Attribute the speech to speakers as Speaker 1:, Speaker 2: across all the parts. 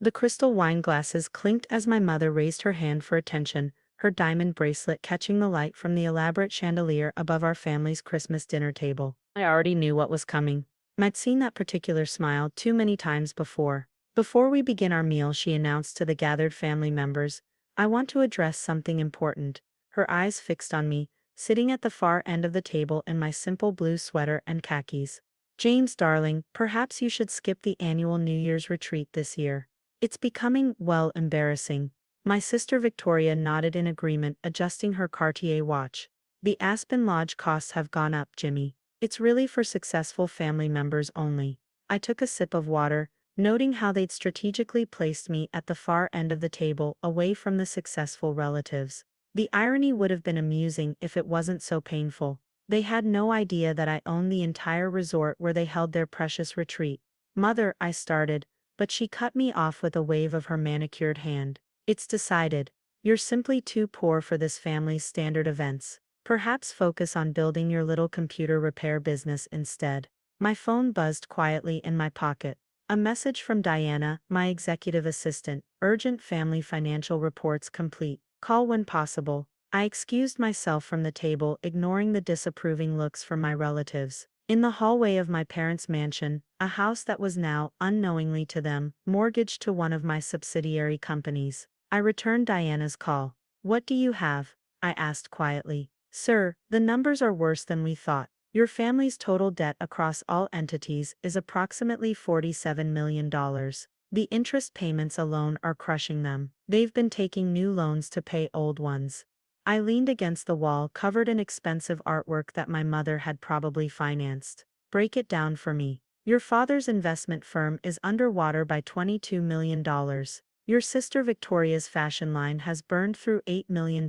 Speaker 1: The crystal wine glasses clinked as my mother raised her hand for attention, her diamond bracelet catching the light from the elaborate chandelier above our family's Christmas dinner table. I already knew what was coming. I'd seen that particular smile too many times before. Before we begin our meal, she announced to the gathered family members, "I want to address something important." Her eyes fixed on me, sitting at the far end of the table in my simple blue sweater and khakis. "James, darling, perhaps you should skip the annual New Year's retreat this year. It's becoming, well, embarrassing." My sister Victoria nodded in agreement, adjusting her Cartier watch. "The Aspen Lodge costs have gone up, Jimmy. It's really for successful family members only." I took a sip of water, noting how they'd strategically placed me at the far end of the table, away from the successful relatives. The irony would have been amusing if it wasn't so painful. They had no idea that I owned the entire resort where they held their precious retreat. "Mother," I started, but she cut me off with a wave of her manicured hand. "It's decided. You're simply too poor for this family's standard events. Perhaps focus on building your little computer repair business instead." My phone buzzed quietly in my pocket. A message from Diana, my executive assistant: "Urgent family financial reports complete. Call when possible." I excused myself from the table, ignoring the disapproving looks from my relatives. In the hallway of my parents' mansion, a house that was now, unknowingly to them, mortgaged to one of my subsidiary companies, I returned Diana's call. "What do you have?" I asked quietly. "Sir, the numbers are worse than we thought. Your family's total debt across all entities is approximately $47 million. The interest payments alone are crushing them. They've been taking new loans to pay old ones." I leaned against the wall, covered in expensive artwork that my mother had probably financed. "Break it down for me. Your father's investment firm is underwater by $22 million. Your sister Victoria's fashion line has burned through $8 million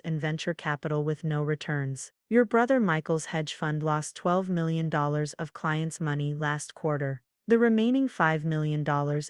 Speaker 1: in venture capital with no returns. Your brother Michael's hedge fund lost $12 million of clients' money last quarter. The remaining $5 million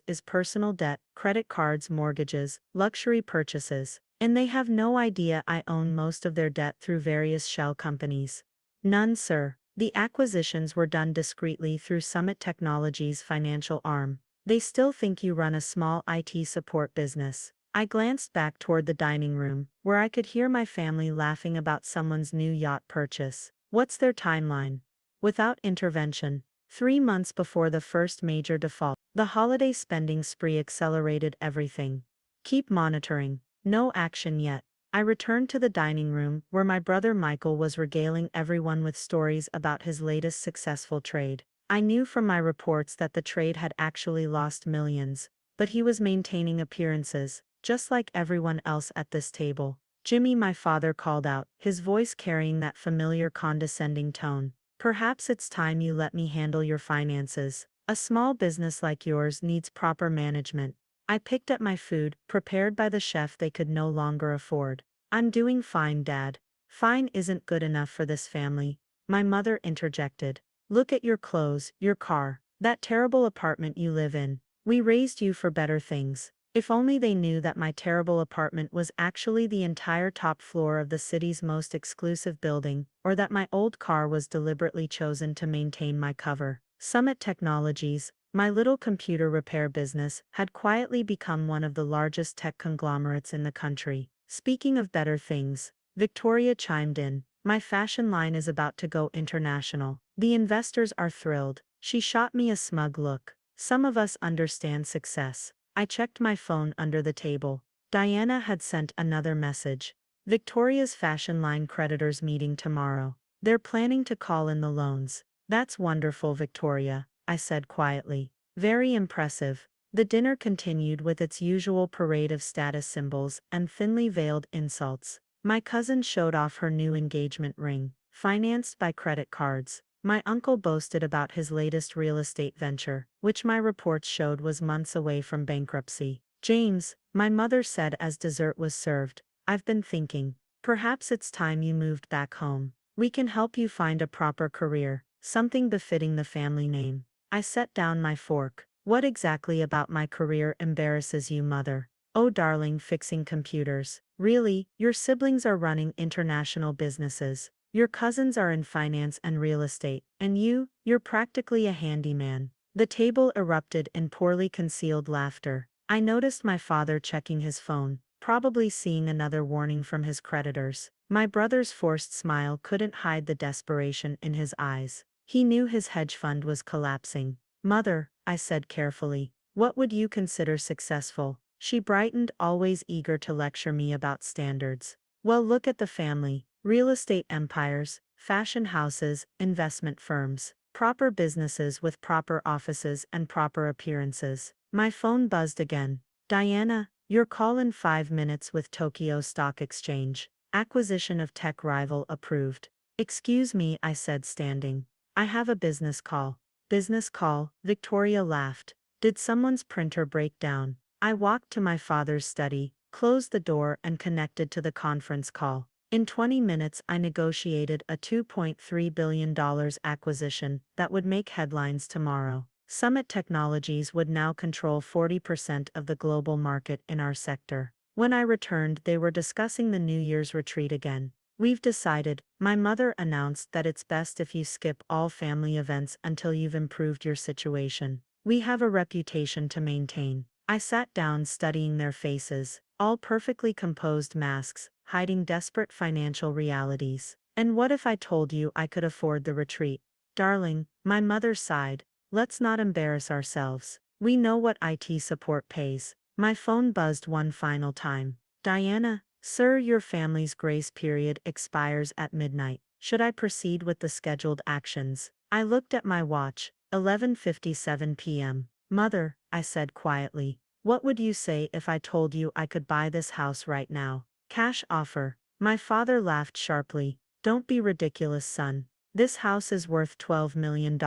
Speaker 1: is personal debt, credit cards, mortgages, luxury purchases. And they have no idea I own most of their debt through various shell companies." "None, sir. The acquisitions were done discreetly through Summit Technologies' financial arm. They still think you run a small IT support business." I glanced back toward the dining room, where I could hear my family laughing about someone's new yacht purchase. "What's their timeline?" Without intervention, 3 months before the first major default, the holiday spending spree accelerated everything. "Keep monitoring. No action yet." I returned to the dining room, where my brother Michael was regaling everyone with stories about his latest successful trade. I knew from my reports that the trade had actually lost millions, but he was maintaining appearances, just like everyone else at this table. "Jimmy," my father called out, his voice carrying that familiar condescending tone, "perhaps it's time you let me handle your finances. A small business like yours needs proper management." I picked at my food, prepared by the chef they could no longer afford. "I'm doing fine, Dad." "Fine isn't good enough for this family," my mother interjected. "Look at your clothes, your car, that terrible apartment you live in. We raised you for better things." If only they knew that my terrible apartment was actually the entire top floor of the city's most exclusive building, or that my old car was deliberately chosen to maintain my cover. Summit Technologies, my little computer repair business, had quietly become one of the largest tech conglomerates in the country. "Speaking of better things," Victoria chimed in, "my fashion line is about to go international. The investors are thrilled." She shot me a smug look. "Some of us understand success." I checked my phone under the table. Diana had sent another message. "Victoria's fashion line creditors meeting tomorrow. They're planning to call in the loans." "That's wonderful, Victoria," I said quietly. "Very impressive." The dinner continued with its usual parade of status symbols and thinly veiled insults. My cousin showed off her new engagement ring, financed by credit cards. My uncle boasted about his latest real estate venture, which my reports showed was months away from bankruptcy. "James," my mother said as dessert was served, "I've been thinking. Perhaps it's time you moved back home. We can help you find a proper career, something befitting the family name." I set down my fork. "What exactly about my career embarrasses you, Mother?" "Oh, darling, fixing computers." "Really? Your siblings are running international businesses. Your cousins are in finance and real estate. And you're practically a handyman." The table erupted in poorly concealed laughter. I noticed my father checking his phone, probably seeing another warning from his creditors. My brother's forced smile couldn't hide the desperation in his eyes. He knew his hedge fund was collapsing. Mother, I said carefully, what would you consider successful? She brightened, always eager to lecture me about standards. Well, look at the family: real estate empires, fashion houses, investment firms, proper businesses with proper offices and proper appearances. My phone buzzed again. Diana, your call in 5 minutes with Tokyo Stock Exchange. Acquisition of tech rival approved. Excuse me, I said, standing. I have a business call. Business call? Victoria laughed. Did someone's printer break down? I walked to my father's study, closed the door, and connected to the conference call. In 20 minutes, I negotiated a $2.3 billion acquisition that would make headlines tomorrow. Summit Technologies would now control 40% of the global market in our sector. When I returned, they were discussing the New Year's retreat again. We've decided, my mother announced, that it's best if you skip all family events until you've improved your situation. We have a reputation to maintain. I sat down, studying their faces, all perfectly composed masks, hiding desperate financial realities. And what if I told you I could afford the retreat? Darling, my mother sighed. Let's not embarrass ourselves. We know what IT support pays. My phone buzzed one final time. Diana, sir, your family's grace period expires at midnight. Should I proceed with the scheduled actions? I looked at my watch. 11:57 p.m. Mother, I said quietly, what would you say if I told you I could buy this house right now? Cash offer. My father laughed sharply. Don't be ridiculous, son. This house is worth $12 million.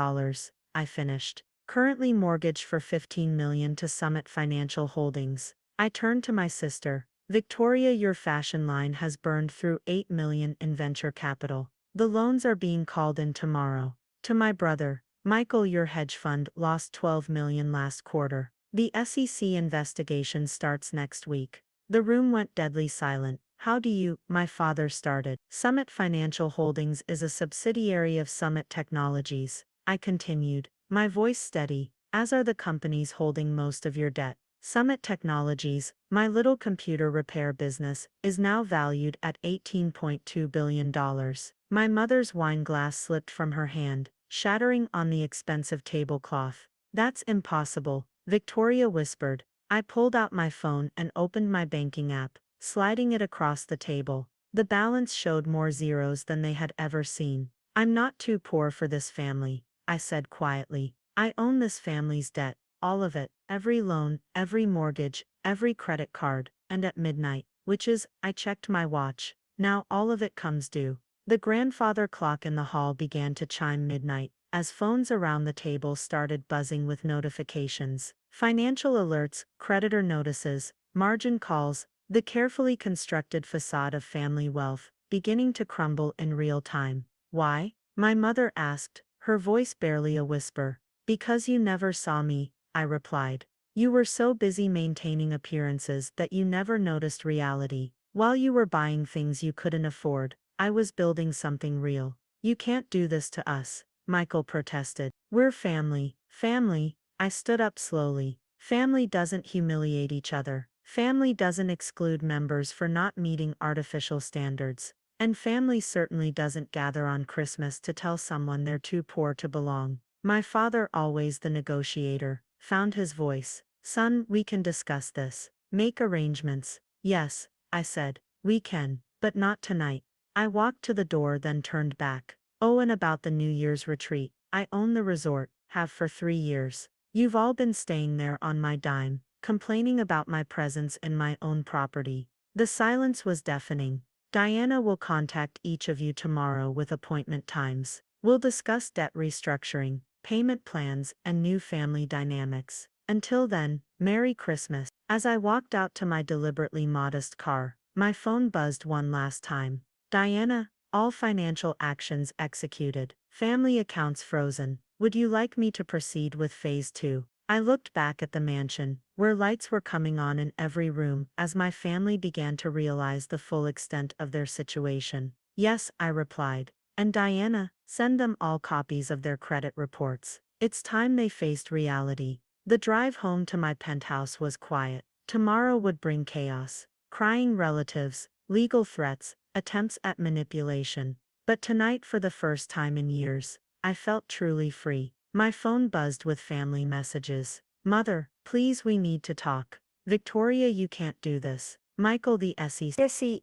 Speaker 1: I finished. Currently mortgaged for $15 million to Summit Financial Holdings. I turned to my sister. Victoria, your fashion line has burned through $8 million in venture capital. The loans are being called in tomorrow. To my brother, Michael, your hedge fund lost $12 million last quarter. The SEC investigation starts next week. The room went deadly silent. How do you? My father started. Summit Financial Holdings is a subsidiary of Summit Technologies, I continued, my voice steady, as are the companies holding most of your debt. Summit Technologies, my little computer repair business, is now valued at $18.2 billion. My mother's wine glass slipped from her hand, shattering on the expensive tablecloth. That's impossible, Victoria whispered. I pulled out my phone and opened my banking app, sliding it across the table. The balance showed more zeros than they had ever seen. I'm not too poor for this family, I said quietly. I own this family's debt, all of it, every loan, every mortgage, every credit card, and at midnight, which is, I checked my watch, now all of it comes due. The grandfather clock in the hall began to chime midnight, as phones around the table started buzzing with notifications. Financial alerts, creditor notices, margin calls, the carefully constructed facade of family wealth, beginning to crumble in real time. Why? My mother asked, her voice barely a whisper. Because you never saw me, I replied. You were so busy maintaining appearances that you never noticed reality. While you were buying things you couldn't afford, I was building something real. You can't do this to us, Michael protested. We're family. Family. I stood up slowly. Family doesn't humiliate each other. Family doesn't exclude members for not meeting artificial standards. And family certainly doesn't gather on Christmas to tell someone they're too poor to belong. My father, always the negotiator, found his voice. Son, we can discuss this. Make arrangements. Yes, I said, we can, but not tonight. I walked to the door, then turned back. Oh, and about the New Year's retreat. I own the resort, have for 3 years. You've all been staying there on my dime, complaining about my presence in my own property. The silence was deafening. Diana will contact each of you tomorrow with appointment times. We'll discuss debt restructuring, payment plans, and new family dynamics. Until then, Merry Christmas. As I walked out to my deliberately modest car, my phone buzzed one last time. Diana, all financial actions executed. Family accounts frozen. Would you like me to proceed with phase 2? I looked back at the mansion, where lights were coming on in every room as my family began to realize the full extent of their situation. Yes, I replied. And Diana, send them all copies of their credit reports. It's time they faced reality. The drive home to my penthouse was quiet. Tomorrow would bring chaos, crying relatives, legal threats, attempts at manipulation. But tonight, for the first time in years, I felt truly free. My phone buzzed with family messages. Mother, please, we need to talk. Victoria, you can't do this. Michael, the SEC,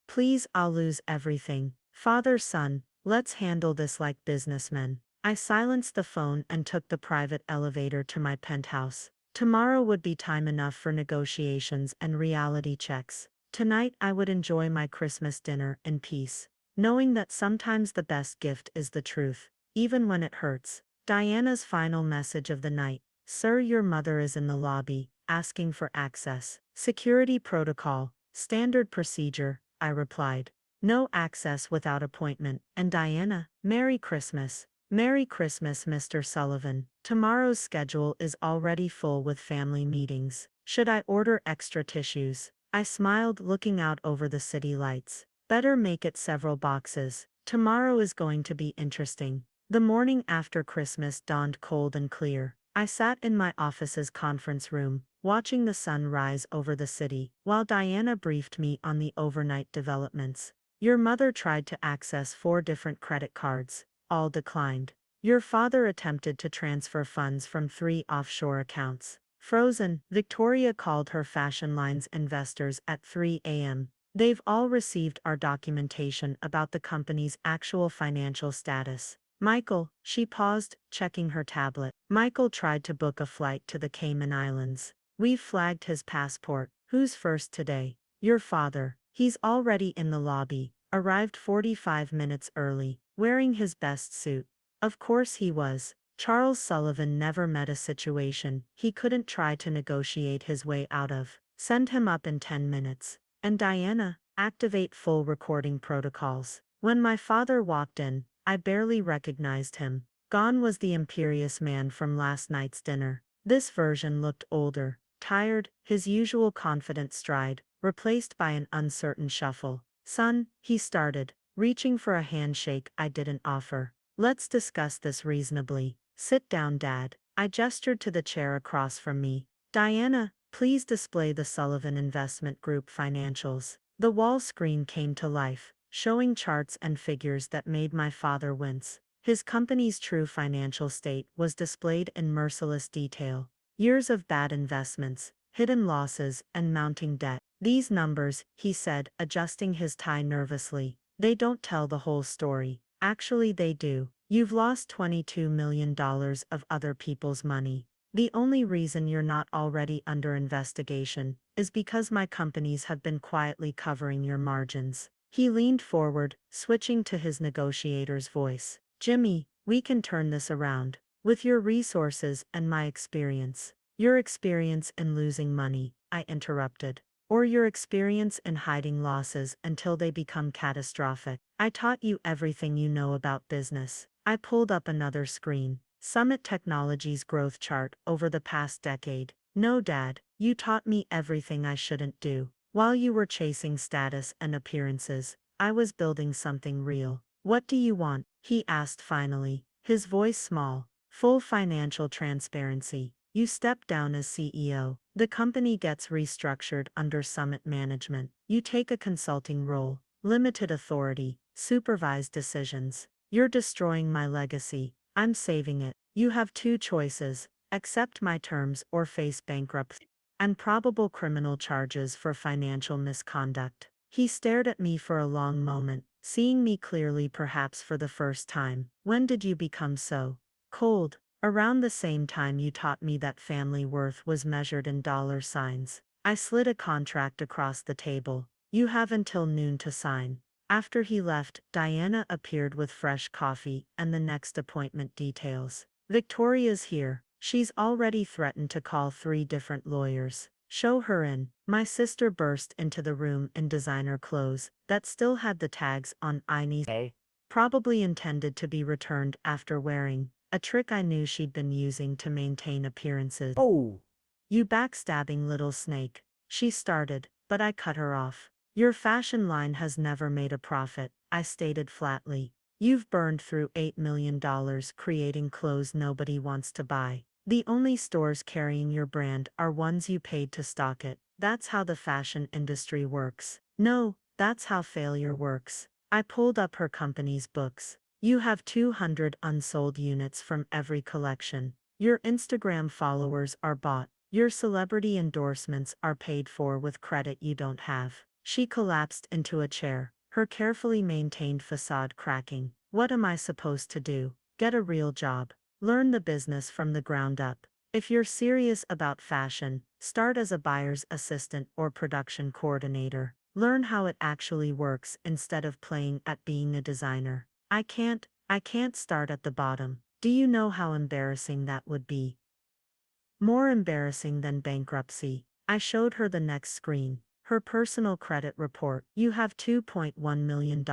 Speaker 1: please, I'll lose everything. Father, son, let's handle this like businessmen. I silenced the phone and took the private elevator to my penthouse. Tomorrow would be time enough for negotiations and reality checks. Tonight I would enjoy my Christmas dinner in peace, knowing that sometimes the best gift is the truth, even when it hurts. Diana's final message of the night. Sir, your mother is in the lobby, asking for access. Security protocol, standard procedure, I replied. No access without appointment. And Diana, Merry Christmas. Merry Christmas, Mr. Sullivan. Tomorrow's schedule is already full with family meetings. Should I order extra tissues? I smiled, looking out over the city lights. Better make it several boxes. Tomorrow is going to be interesting. The morning after Christmas dawned cold and clear. I sat in my office's conference room, watching the sun rise over the city, while Diana briefed me on the overnight developments. Your mother tried to access 4 different credit cards. All declined. Your father attempted to transfer funds from 3 offshore accounts. Frozen. Victoria called her fashion line's investors at 3 a.m. They've all received our documentation about the company's actual financial status. Michael, she paused, checking her tablet. Michael tried to book a flight to the Cayman Islands. We've flagged his passport. Who's first today? Your father. He's already in the lobby. Arrived 45 minutes early, wearing his best suit. Of course he was. Charles Sullivan never met a situation he couldn't try to negotiate his way out of. Send him up in 10 minutes. And Diana, activate full recording protocols. When my father walked in, I barely recognized him. Gone was the imperious man from last night's dinner. This version looked older, tired, his usual confident stride, replaced by an uncertain shuffle. Son, he started, reaching for a handshake I didn't offer. Let's discuss this reasonably. Sit down, Dad. I gestured to the chair across from me. Diana, please display the Sullivan Investment Group financials. The wall screen came to life, showing charts and figures that made my father wince. His company's true financial state was displayed in merciless detail. Years of bad investments, hidden losses, and mounting debt. These numbers, he said, adjusting his tie nervously, they don't tell the whole story. Actually, they do. You've lost $22 million of other people's money. The only reason you're not already under investigation is because my companies have been quietly covering your margins. He leaned forward, switching to his negotiator's voice. Jimmy, we can turn this around. With your resources and my experience. Your experience in losing money, I interrupted. Or your experience in hiding losses until they become catastrophic. I taught you everything you know about business. I pulled up another screen. Summit Technologies' growth chart over the past decade. No, Dad, you taught me everything I shouldn't do. While you were chasing status and appearances, I was building something real. What do you want? He asked finally, his voice small. Full financial transparency. You step down as CEO. The company gets restructured under Summit management. You take a consulting role, limited authority, supervised decisions. You're destroying my legacy. I'm saving it. You have 2 choices: accept my terms or face bankruptcy and probable criminal charges for financial misconduct. He stared at me for a long moment, seeing me clearly perhaps for the first time. When did you become so cold? Around the same time you taught me that family worth was measured in dollar signs. I slid a contract across the table. You have until noon to sign. After he left, Diana appeared with fresh coffee and the next appointment details. Victoria's here. She's already threatened to call 3 different lawyers. Show her in. My sister burst into the room in designer clothes that still had the tags on Inie's, probably intended to be returned after wearing, a trick I knew she'd been using to maintain appearances. Oh, you backstabbing little snake. She started, but I cut her off. Your fashion line has never made a profit, I stated flatly. You've burned through $8 million creating clothes nobody wants to buy. The only stores carrying your brand are ones you paid to stock it. That's how the fashion industry works. No, that's how failure works. I pulled up her company's books. You have 200 unsold units from every collection. Your Instagram followers are bought. Your celebrity endorsements are paid for with credit you don't have. She collapsed into a chair, her carefully maintained facade cracking. What am I supposed to do? Get a real job. Learn the business from the ground up. If you're serious about fashion, start as a buyer's assistant or production coordinator. Learn how it actually works instead of playing at being a designer. I can't start at the bottom. Do you know how embarrassing that would be? More embarrassing than bankruptcy. I showed her the next screen. Her personal credit report. You have $2.1 million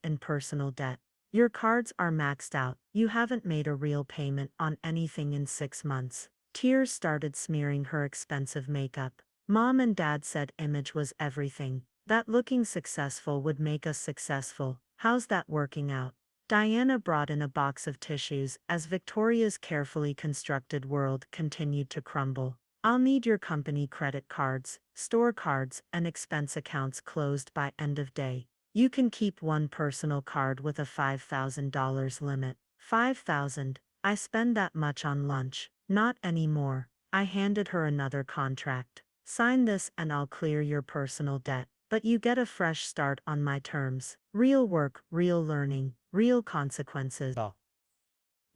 Speaker 1: in personal debt. Your cards are maxed out. You haven't made a real payment on anything in 6 months. Tears started smearing her expensive makeup. Mom and Dad said image was everything. That looking successful would make us successful. How's that working out? Diana brought in a box of tissues as Victoria's carefully constructed world continued to crumble. I'll need your company credit cards, store cards, and expense accounts closed by end of day. You can keep one personal card with a $5,000 limit. 5,000. I spend that much on lunch. Not anymore. I handed her another contract. Sign this and I'll clear your personal debt. But you get a fresh start on my terms. Real work, real learning, real consequences.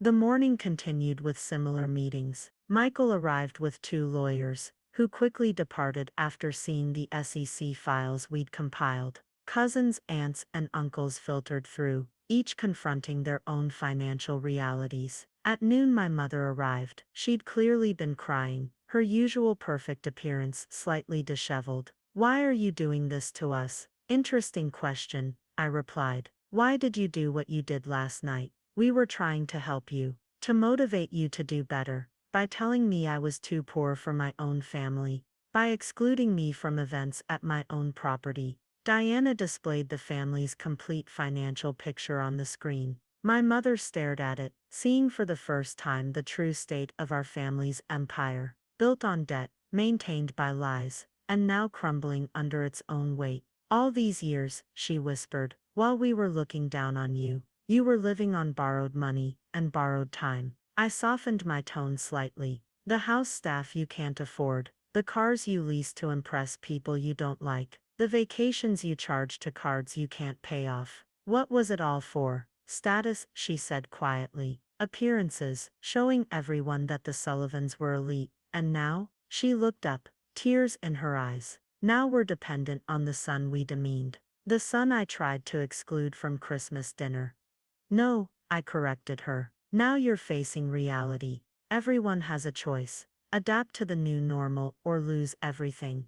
Speaker 1: The morning continued with similar meetings. Michael arrived with 2 lawyers, who quickly departed after seeing the SEC files we'd compiled. Cousins, aunts, and uncles filtered through, each confronting their own financial realities. At noon my mother arrived. She'd clearly been crying, her usual perfect appearance slightly disheveled. Why are you doing this to us? Interesting question, I replied. Why did you do what you did last night? We were trying to help you, to motivate you to do better, by telling me I was too poor for my own family, by excluding me from events at my own property. Diana displayed the family's complete financial picture on the screen. My mother stared at it, seeing for the first time the true state of our family's empire, built on debt, maintained by lies, and now crumbling under its own weight. All these years, she whispered, while we were looking down on you, you were living on borrowed money and borrowed time. I softened my tone slightly. The house staff you can't afford, the cars you lease to impress people you don't like, the vacations you charge to cards you can't pay off. What was it all for? Status, she said quietly. Appearances, showing everyone that the Sullivans were elite. And now? She looked up, tears in her eyes. Now we're dependent on the son we demeaned. The son I tried to exclude from Christmas dinner. No, I corrected her. Now you're facing reality. Everyone has a choice. Adapt to the new normal or lose everything.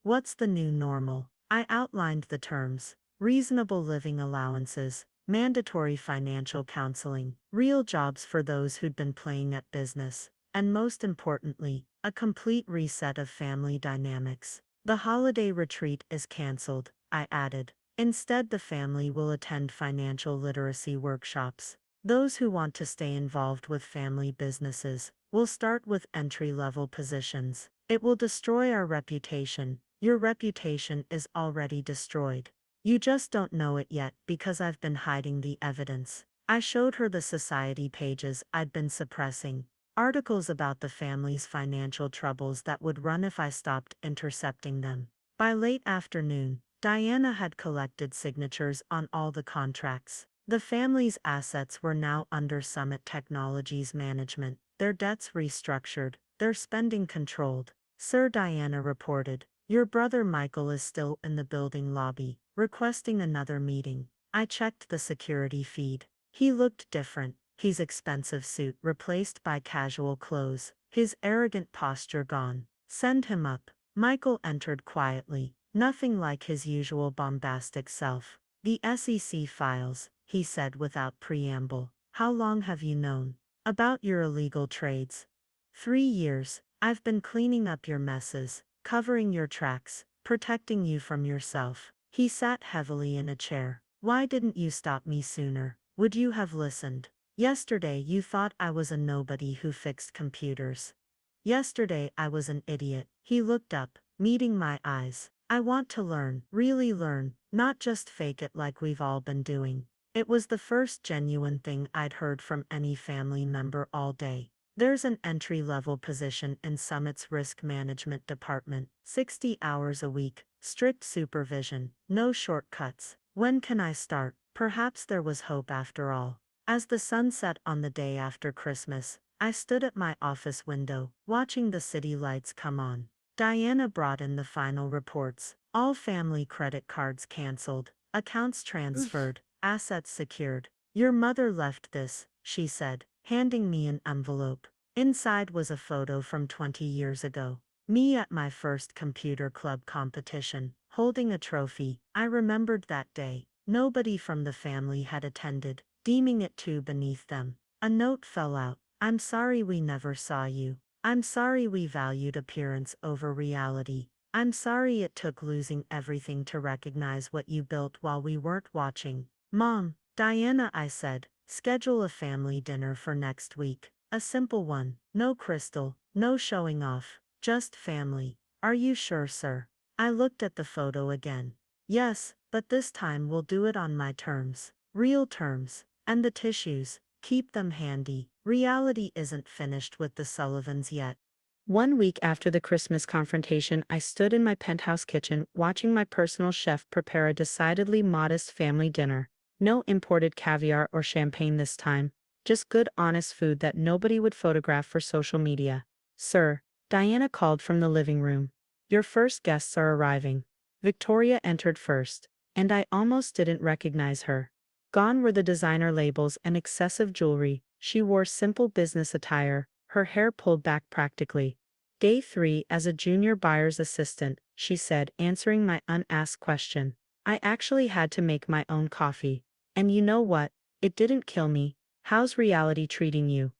Speaker 1: What's the new normal? I outlined the terms. Reasonable living allowances, mandatory financial counseling, real jobs for those who'd been playing at business, and most importantly, a complete reset of family dynamics. The holiday retreat is canceled, I added. Instead, the family will attend financial literacy workshops. Those who want to stay involved with family businesses will start with entry-level positions. It will destroy our reputation. Your reputation is already destroyed. You just don't know it yet because I've been hiding the evidence. I showed her the society pages I'd been suppressing. Articles about the family's financial troubles that would run if I stopped intercepting them. By late afternoon, Diana had collected signatures on all the contracts. The family's assets were now under Summit Technologies management, their debts restructured, their spending controlled. Sir, Diana reported, your brother Michael is still in the building lobby, requesting another meeting. I checked the security feed. He looked different. His expensive suit replaced by casual clothes, his arrogant posture gone. Send him up. Michael entered quietly, nothing like his usual bombastic self. The SEC files, he said without preamble. How long have you known about your illegal trades? 3 years. I've been cleaning up your messes, covering your tracks, protecting you from yourself. He sat heavily in a chair. Why didn't you stop me sooner? Would you have listened? Yesterday you thought I was a nobody who fixed computers. Yesterday I was an idiot. He looked up, meeting my eyes. I want to learn, really learn, not just fake it like we've all been doing. It was the first genuine thing I'd heard from any family member all day. There's an entry-level position in Summit's risk management department, 60 hours a week, strict supervision, no shortcuts. When can I start? Perhaps there was hope after all. As the sun set on the day after Christmas, I stood at my office window, watching the city lights come on. Diana brought in the final reports. All family credit cards canceled, accounts transferred, assets secured. Your mother left this, she said, handing me an envelope. Inside was a photo from 20 years ago. Me at my first computer club competition, holding a trophy. I remembered that day. Nobody from the family had attended, deeming it too beneath them. A note fell out. I'm sorry we never saw you. I'm sorry we valued appearance over reality. I'm sorry it took losing everything to recognize what you built while we weren't watching. Mom, Diana, I said, schedule a family dinner for next week. A simple one. No crystal, no showing off, just family. Are you sure, sir? I looked at the photo again. Yes, but this time we'll do it on my terms. Real terms. And the tissues, keep them handy. Reality isn't finished with the Sullivans yet. 1 week after the Christmas confrontation, I stood in my penthouse kitchen watching my personal chef prepare a decidedly modest family dinner. No imported caviar or champagne this time, just good honest food that nobody would photograph for social media. Sir, Diana called from the living room. Your first guests are arriving. Victoria entered first, and I almost didn't recognize her. Gone were the designer labels and excessive jewelry. She wore simple business attire, her hair pulled back practically. Day 3 as a junior buyer's assistant, she said, answering my unasked question. I actually had to make my own coffee. And you know what? It didn't kill me. How's reality treating you?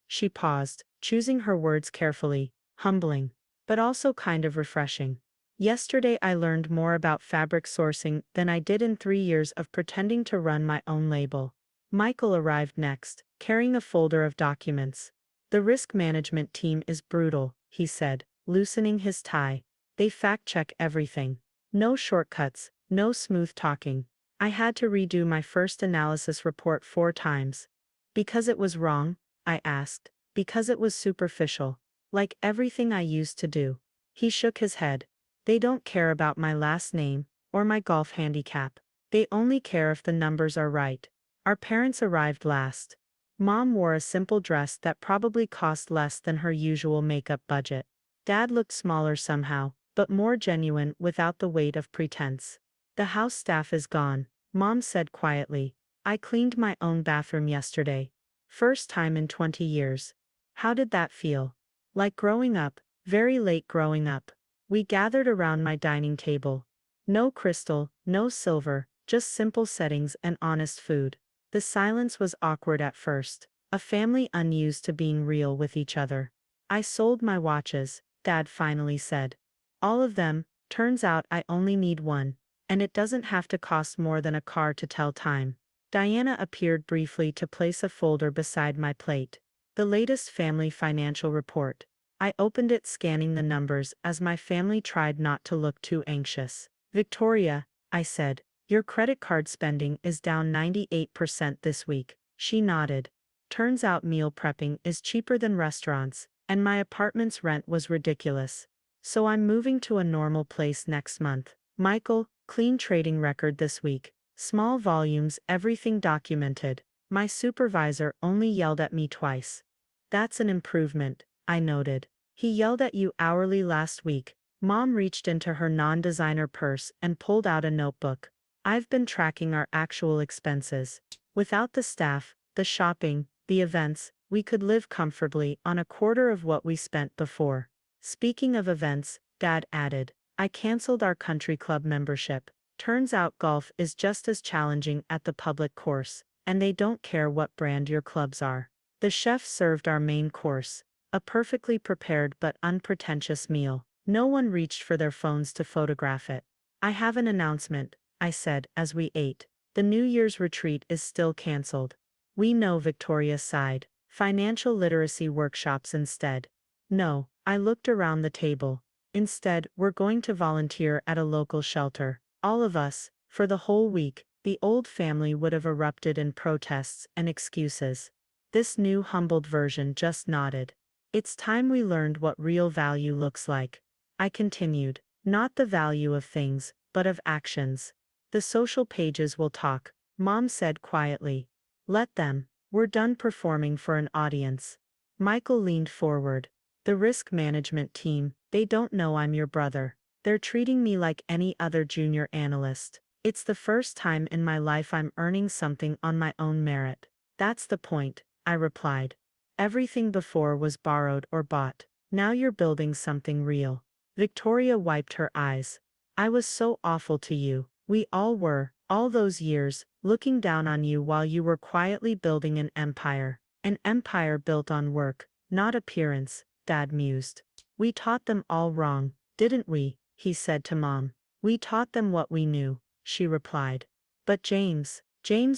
Speaker 1: She paused, choosing her words carefully, humbling, but also kind of refreshing. Yesterday I learned more about fabric sourcing than I did in 3 years of pretending to run my own label. Michael arrived next, carrying a folder of documents. The risk management team is brutal, he said, loosening his tie. They fact-check everything. No shortcuts, no smooth talking. I had to redo my first analysis report 4 times. Because it was wrong? I asked. Because it was superficial. Like everything I used to do. He shook his head. They don't care about my last name, or my golf handicap. They only care if the numbers are right. Our parents arrived last. Mom wore a simple dress that probably cost less than her usual makeup budget. Dad looked smaller somehow, but more genuine without the weight of pretense. The house staff is gone, Mom said quietly. I cleaned my own bathroom yesterday. First time in 20 years. How did that feel? Like growing up, very late growing up. We gathered around my dining table. No crystal, no silver, just simple settings and honest food. The silence was awkward at first, a family unused to being real with each other. I sold my watches, Dad finally said. All of them. Turns out I only need one, and it doesn't have to cost more than a car to tell time. Diana appeared briefly to place a folder beside my plate. The latest family financial report. I opened it, scanning the numbers as my family tried not to look too anxious. Victoria, I said, your credit card spending is down 98% this week. She nodded. Turns out meal prepping is cheaper than restaurants, and my apartment's rent was ridiculous. So I'm moving to a normal place next month. Michael, clean trading record this week. Small volumes, everything documented. My supervisor only yelled at me twice. That's an improvement, I noted. He yelled at you hourly last week. Mom reached into her non-designer purse and pulled out a notebook. I've been tracking our actual expenses. Without the staff, the shopping, the events, we could live comfortably on a quarter of what we spent before. Speaking of events, Dad added, I canceled our country club membership. Turns out golf is just as challenging at the public course, and they don't care what brand your clubs are. The chef served our main course, a perfectly prepared but unpretentious meal. No one reached for their phones to photograph it. I have an announcement, I said as we ate. The New Year's retreat is still canceled. We know, Victoria sighed. Financial literacy workshops instead. No, I looked around the table. Instead, we're going to volunteer at a local shelter. All of us, for the whole week. The old family would have erupted in protests and excuses. This new humbled version just nodded. It's time we learned what real value looks like. I continued. Not the value of things, but of actions. The social pages will talk, Mom said quietly. Let them. We're done performing for an audience. Michael leaned forward. The risk management team, they don't know I'm your brother. They're treating me like any other junior analyst. It's the first time in my life I'm earning something on my own merit. That's the point, I replied. Everything before was borrowed or bought. Now you're building something real. Victoria wiped her eyes. I was so awful to you. We all were, all those years, looking down on you while you were quietly building an empire. An empire built on work, not appearance, Dad mused. We taught them all wrong, didn't we? He said to Mom. We taught them what we knew, she replied. But James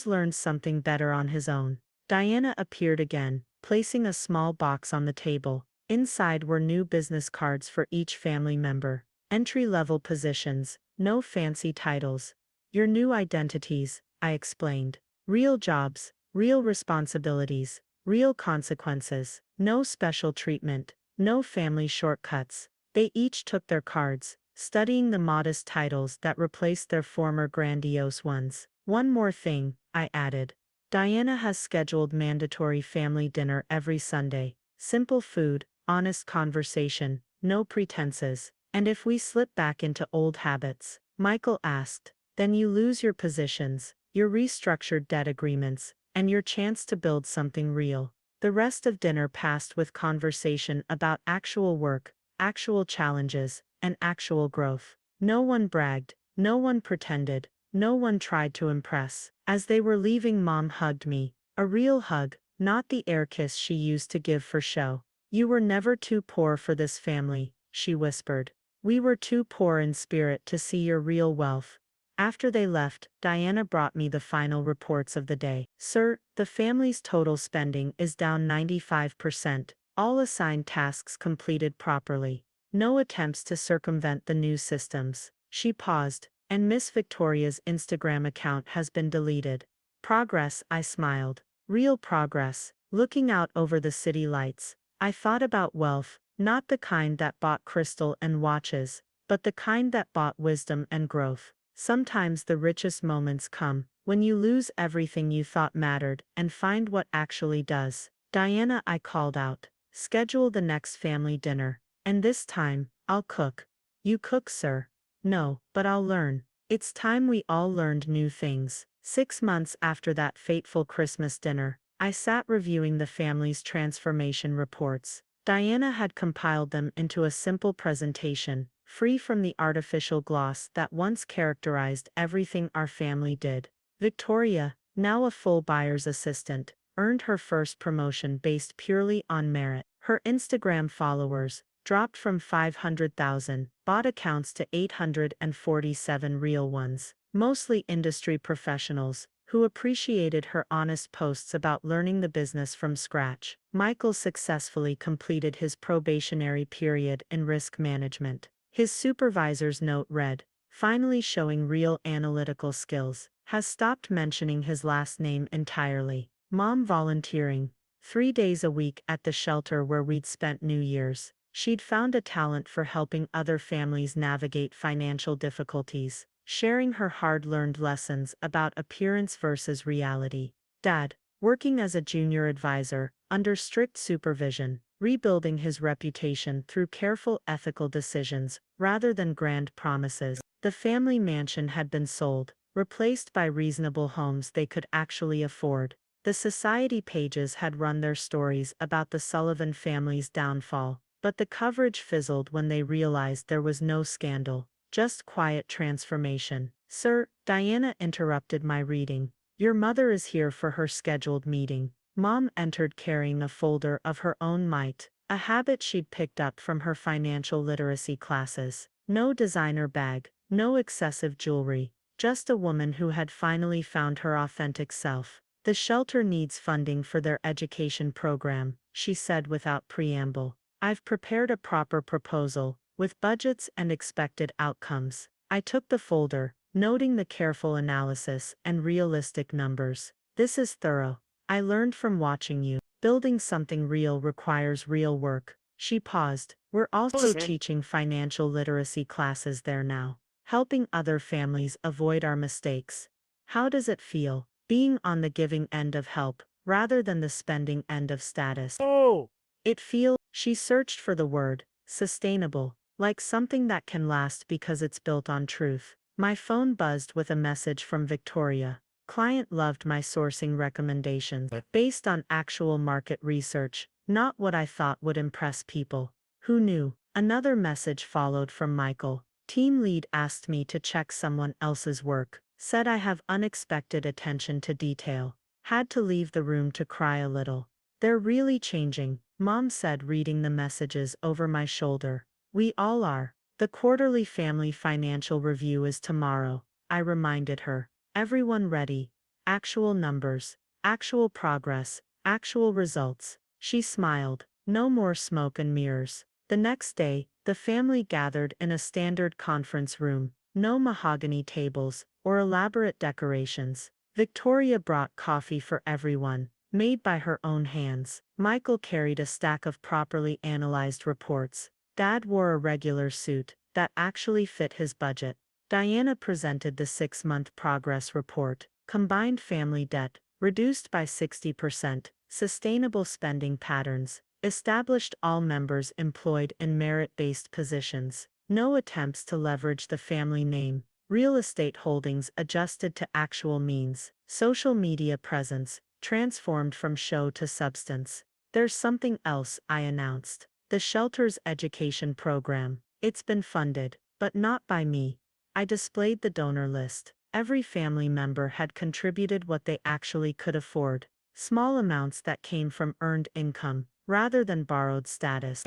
Speaker 1: learned something better on his own. Diana appeared again, placing a small box on the table. Inside were new business cards for each family member. Entry-level positions, no fancy titles. Your new identities, I explained. Real jobs, real responsibilities, real consequences. No special treatment, no family shortcuts. They each took their cards, studying the modest titles that replaced their former grandiose ones. One more thing, I added. Diana has scheduled mandatory family dinner every Sunday. Simple food, honest conversation, no pretenses. And if we slip back into old habits, Michael asked, then you lose your positions, your restructured debt agreements, and your chance to build something real. The rest of dinner passed with conversation about actual work, actual challenges, and actual growth. No one bragged, no one pretended, no one tried to impress. As they were leaving, Mom hugged me. A real hug, not the air kiss she used to give for show. You were never too poor for this family, she whispered. We were too poor in spirit to see your real wealth. After they left, Diana brought me the final reports of the day. Sir, the family's total spending is down 95%. All assigned tasks completed properly. No attempts to circumvent the new systems. She paused, and Miss Victoria's Instagram account has been deleted. Progress, I smiled. Real progress. Looking out over the city lights, I thought about wealth, not the kind that bought crystal and watches, but the kind that bought wisdom and growth. Sometimes the richest moments come when you lose everything you thought mattered and find what actually does. Diana, I called out. Schedule the next family dinner. And this time, I'll cook. You cook, sir? No, but I'll learn. It's time we all learned new things. 6 months after that fateful Christmas dinner, I sat reviewing the family's transformation reports. Diana had compiled them into a simple presentation, free from the artificial gloss that once characterized everything our family did. Victoria, now a full buyer's assistant, earned her first promotion based purely on merit. Her Instagram followers dropped from 500,000 bot accounts to 847 real ones, mostly industry professionals, who appreciated her honest posts about learning the business from scratch. Michael successfully completed his probationary period in risk management. His supervisor's note read, finally showing real analytical skills, has stopped mentioning his last name entirely. Mom volunteering 3 days a week at the shelter where we'd spent New Year's. She'd found a talent for helping other families navigate financial difficulties, sharing her hard-learned lessons about appearance versus reality. Dad, working as a junior advisor, under strict supervision, rebuilding his reputation through careful ethical decisions rather than grand promises. The family mansion had been sold, replaced by reasonable homes they could actually afford. The society pages had run their stories about the Sullivan family's downfall, but the coverage fizzled when they realized there was no scandal, just quiet transformation. Sir, Diana interrupted my reading. Your mother is here for her scheduled meeting. Mom entered carrying a folder of her own mite, a habit she'd picked up from her financial literacy classes. No designer bag, no excessive jewelry, just a woman who had finally found her authentic self. The shelter needs funding for their education program, she said without preamble. I've prepared a proper proposal, with budgets and expected outcomes. I took the folder, noting the careful analysis and realistic numbers. This is thorough. I learned from watching you. Building something real requires real work. She paused. We're also teaching financial literacy classes there now, helping other families avoid our mistakes. How does it feel, being on the giving end of help, rather than the spending end of status?
Speaker 2: Oh,
Speaker 1: It feels, she searched for the word, sustainable, like something that can last because it's built on truth. My phone buzzed with a message from Victoria. Client loved my sourcing recommendations, based on actual market research, not what I thought would impress people. Who knew? Another message followed from Michael. Team lead asked me to check someone else's work, said I have unexpected attention to detail. Had to leave the room to cry a little. They're really changing, Mom said, reading the messages over my shoulder. We all are. The quarterly family financial review is tomorrow, I reminded her. Everyone ready. Actual numbers, actual progress, actual results. She smiled. No more smoke and mirrors. The next day, the family gathered in a standard conference room. No mahogany tables or elaborate decorations. Victoria brought coffee for everyone, made by her own hands. Michael carried a stack of properly analyzed reports. Dad wore a regular suit that actually fit his budget. Diana presented the 6-month progress report. Combined family debt, reduced by 60%, sustainable spending patterns, established all members employed in merit-based positions, no attempts to leverage the family name, real estate holdings adjusted to actual means, social media presence, transformed from show to substance. There's something else, I announced. The shelter's education program. It's been funded, but not by me. I displayed the donor list. Every family member had contributed what they actually could afford, small amounts that came from earned income, rather than borrowed status.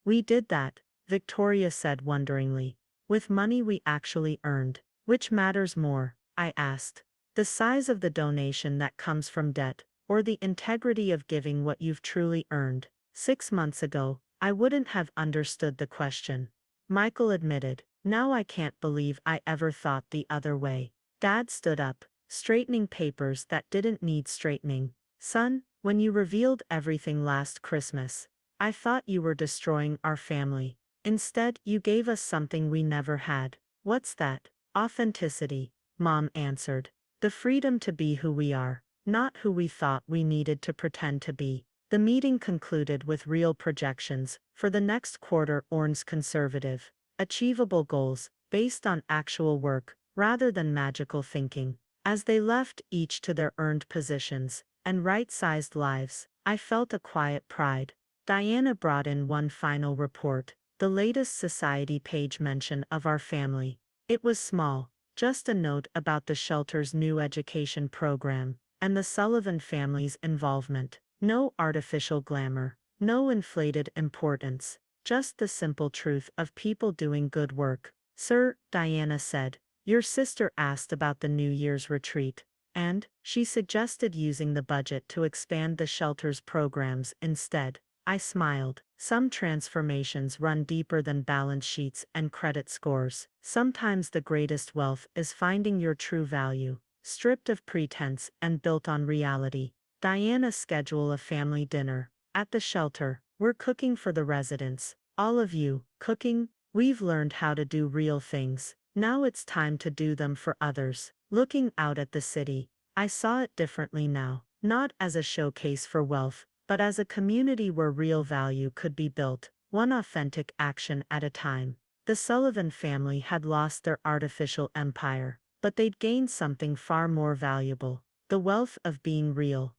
Speaker 1: We did that, Victoria said wonderingly. With money we actually earned. Which matters more? I asked. The size of the donation that comes from debt, or the integrity of giving what you've truly earned? 6 months ago, I wouldn't have understood the question. Michael admitted. Now I can't believe I ever thought the other way. Dad stood up, straightening papers that didn't need straightening. Son, when you revealed everything last Christmas, I thought you were destroying our family. Instead, you gave us something we never had. What's that? Authenticity, Mom answered. The freedom to be who we are, not who we thought we needed to pretend to be. The meeting concluded with real projections for the next quarter. Orn's conservative, achievable goals, based on actual work, rather than magical thinking. As they left each to their earned positions and right-sized lives, I felt a quiet pride. Diana brought in one final report, the latest society page mention of our family. It was small, just a note about the shelter's new education program, and the Sullivan family's involvement. No artificial glamour, no inflated importance, just the simple truth of people doing good work. Sir, Diana said, your sister asked about the New Year's retreat, and she suggested using the budget to expand the shelter's programs instead. I smiled. Some transformations run deeper than balance sheets and credit scores. Sometimes the greatest wealth is finding your true value, stripped of pretense and built on reality. Diana scheduled a family dinner at the shelter. We're cooking for the residents. All of you, cooking. We've learned how to do real things. Now it's time to do them for others. Looking out at the city, I saw it differently now. Not as a showcase for wealth, but as a community where real value could be built, one authentic action at a time. The Sullivan family had lost their artificial empire, but they'd gained something far more valuable: the wealth of being real.